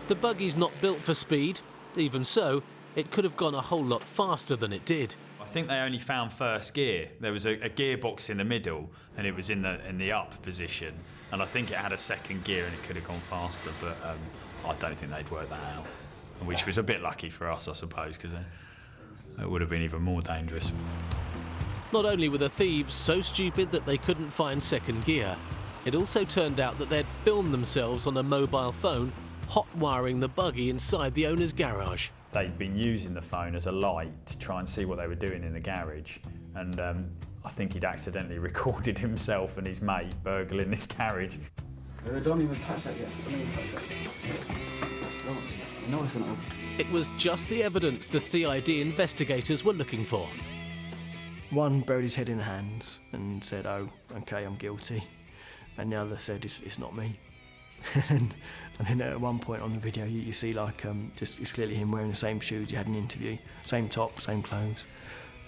The buggy's not built for speed. Even so, it could have gone a whole lot faster than it did. I think they only found first gear. There was a gearbox in the middle, and it was in the up position. And I think it had a second gear, and it could have gone faster. But I don't think they'd worked that out, which was a bit lucky for us, I suppose, because it would have been even more dangerous. Not only were the thieves so stupid that they couldn't find second gear, it also turned out that they'd filmed themselves on a mobile phone, hot wiring the buggy inside the owner's garage. They'd been using the phone as a light to try and see what they were doing in the garage, and I think he'd accidentally recorded himself and his mate burgling this garage. Don't even touch that yet. No, it's not. It was just the evidence the CID investigators were looking for. One buried his head in the hands and said, "Oh, okay, I'm guilty," and the other said, "It's not me." and then at one point on the video, you see like just it's clearly him wearing the same shoes he had in the interview, same top, same clothes,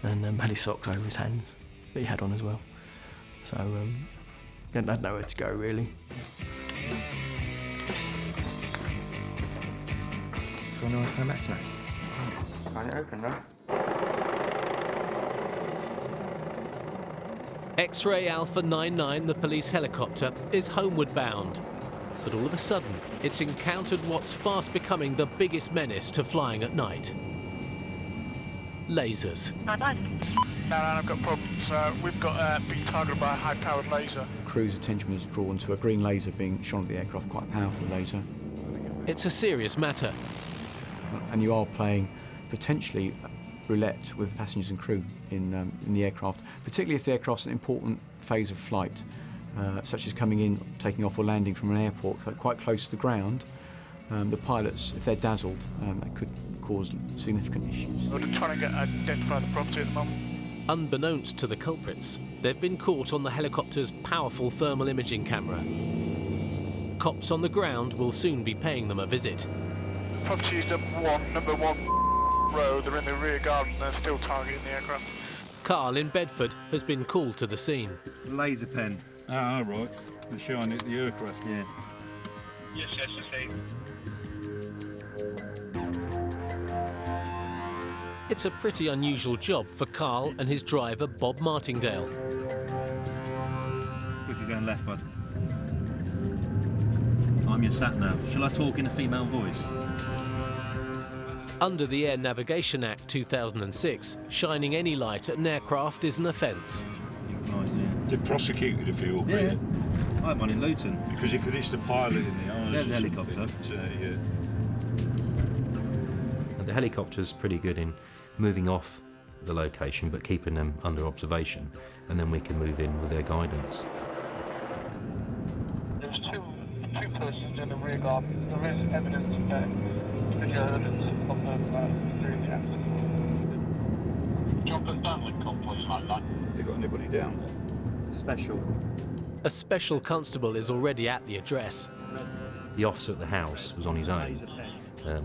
and had his socks over his hands that he had on as well. So I had nowhere to go really. when I come back to me. Can't it open, right? X-Ray Alpha 99, the police helicopter, is homeward bound. But all of a sudden, it's encountered what's fast becoming the biggest menace to flying at night. Lasers. No, I've got problems. We've got being targeted by a high-powered laser. Crew's attention was drawn to a green laser being shone at the aircraft, quite a powerful laser. It's a serious matter. And you are playing potentially roulette with passengers and crew in the aircraft, particularly if the aircraft's an important phase of flight, such as coming in, taking off or landing from an airport quite close to the ground. The pilots, if they're dazzled, that could cause significant issues. We're trying to identify the property at the moment. Unbeknownst to the culprits, they've been caught on the helicopter's powerful thermal imaging camera. Cops on the ground will soon be paying them a visit. Property is number one road. They're in the rear garden. They're still targeting the aircraft. Carl in Bedford has been called to the scene. Laser pen. Ah, right. They're showing it at the aircraft, yeah. Yes, I see. It's a pretty unusual job for Carl and his driver, Bob Martingale. Quickly going left, bud. I'm your sat-nav. Shall I talk in a female voice? Under the Air Navigation Act 2006, shining any light at an aircraft is an offence. They're prosecuted if you will. Yeah. I have one in Luton. Because if it is the pilot in the eyes. There's a helicopter. Yeah. The helicopter's pretty good in moving off the location but keeping them under observation, and then we can move in with their guidance. There's two persons in the rear garden. There is evidence video evidence of them doing the accident. Jump and down with convoys like that. Have they got anybody down? Special. A special constable is already at the address. The officer at the house was on his own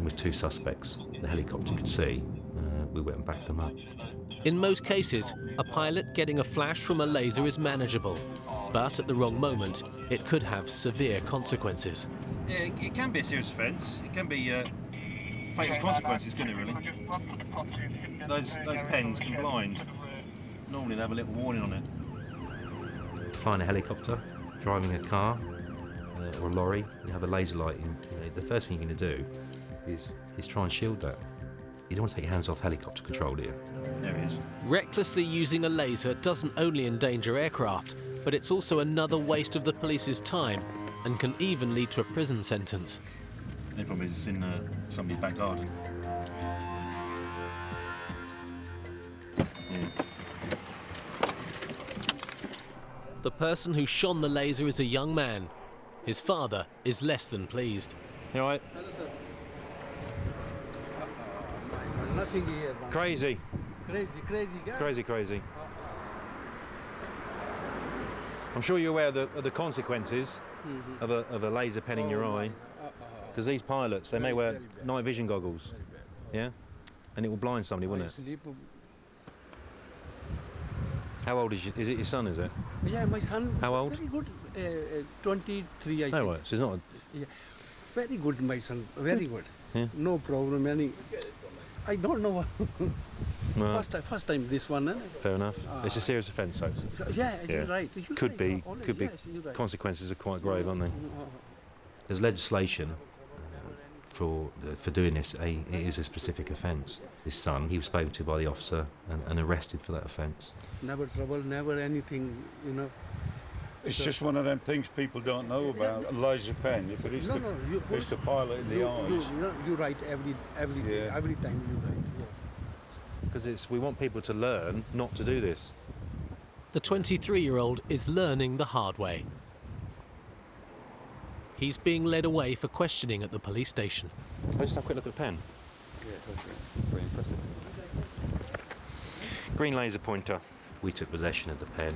with two suspects. The helicopter could see. We went and backed them up. In most cases, a pilot getting a flash from a laser is manageable, but at the wrong moment, it could have severe consequences. Yeah, it can be a serious offence. It can be fatal consequences, couldn't it, really? Those pens can blind. Normally they have a little warning on it. Flying a helicopter, driving a car or a lorry, you have a laser light in. The first thing you're going to do is try and shield that. You don't want to take your hands off helicopter control, do you? There it is. Recklessly using a laser doesn't only endanger aircraft, but it's also another waste of the police's time and can even lead to a prison sentence. The problem is it's in somebody's back garden. Yeah. The person who shone the laser is a young man. His father is less than pleased. You all right? Nothing here. Crazy. Crazy guy. Crazy. I'm sure you're aware of the consequences of a laser pen in your eye. Because these pilots, they may wear night vision goggles. Yeah? And it will blind somebody, wouldn't it? How old is it your son, is it? Yeah, my son. How old? Very good. 23, I think. Oh, right. So he's not. Yeah. Very good, my son. Very good. Yeah. No problem. I don't know. No. First time this one. Fair enough. It's a serious offence, though. Yeah, you're right. Could be. Yes, you're right. Consequences are quite grave, aren't they? There's legislation for doing this. It is a specific offence. His son, he was spoken to by the officer and arrested for that offence. Never trouble, never anything, It's just one of them things people don't know about. A laser pen. If it is it's the pilot in the eyes. You write every day, every time you write. Yes. Because we want people to learn not to do this. The 23-year-old is learning the hard way. He's being led away for questioning at the police station. I'll just have a quick look at the pen. Yeah, that's very impressive. Green laser pointer. We took possession of the pen.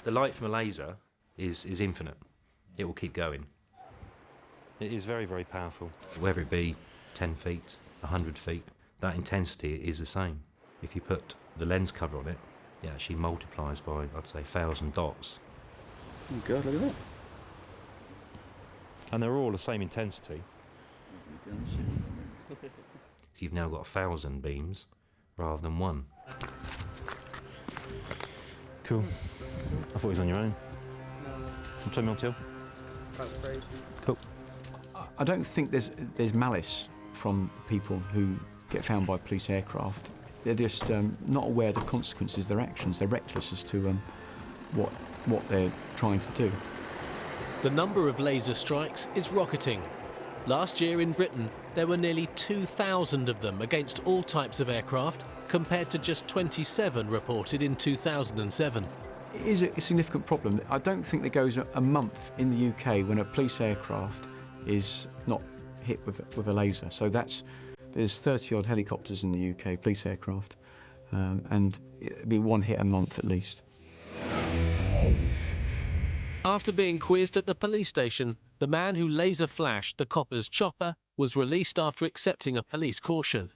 The light from a laser is infinite. It will keep going. It is very, very powerful. Whether it be 10 feet, 100 feet, that intensity is the same. If you put the lens cover on it, it actually multiplies by, I'd say, 1,000 dots. Oh God, look at that. And they're all the same intensity. So you've now got 1,000 beams rather than one. Cool. I thought he was on your own. Turn me on till. Cool. I don't think there's malice from people who get found by police aircraft. They're just not aware of the consequences of their actions. They're reckless as to what they're trying to do. The number of laser strikes is rocketing. Last year in Britain, there were nearly 2,000 of them against all types of aircraft, compared to just 27 reported in 2007. It is a significant problem. I don't think there goes a month in the UK when a police aircraft is not hit with a laser. So there's 30-odd helicopters in the UK, police aircraft, and it'd be one hit a month at least. After being quizzed at the police station, the man who laser flashed the copper's chopper was released after accepting a police caution.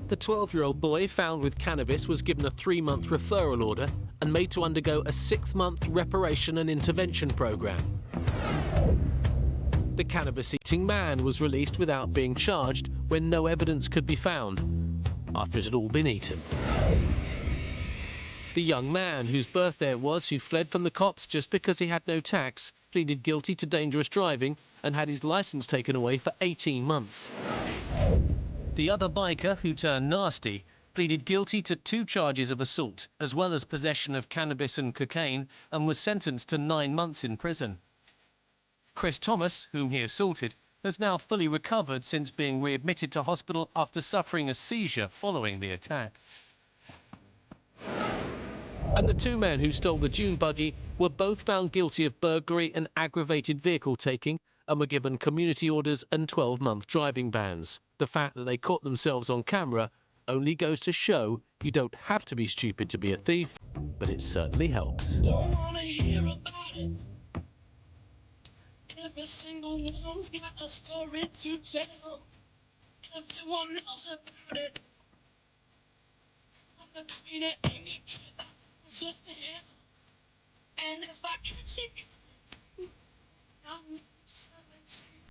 The 12-year-old boy found with cannabis was given a 3-month referral order and made to undergo a 6-month reparation and intervention program. The cannabis-eating man was released without being charged when no evidence could be found, after it had all been eaten. The young man, whose birthday it was, who fled from the cops just because he had no tax, pleaded guilty to dangerous driving and had his licence taken away for 18 months. The other biker, who turned nasty, pleaded guilty to 2 charges of assault, as well as possession of cannabis and cocaine, and was sentenced to 9 months in prison. Chris Thomas, whom he assaulted, has now fully recovered since being readmitted to hospital after suffering a seizure following the attack. And the 2 men who stole the dune buggy were both found guilty of burglary and aggravated vehicle taking and were given community orders and 12-month driving bans. The fact that they caught themselves on camera only goes to show you don't have to be stupid to be a thief, but it certainly helps. Don't wanna hear about it. Every single one's got a story to tell. Everyone knows about it. I'm the queen of English. And if I can see, I'm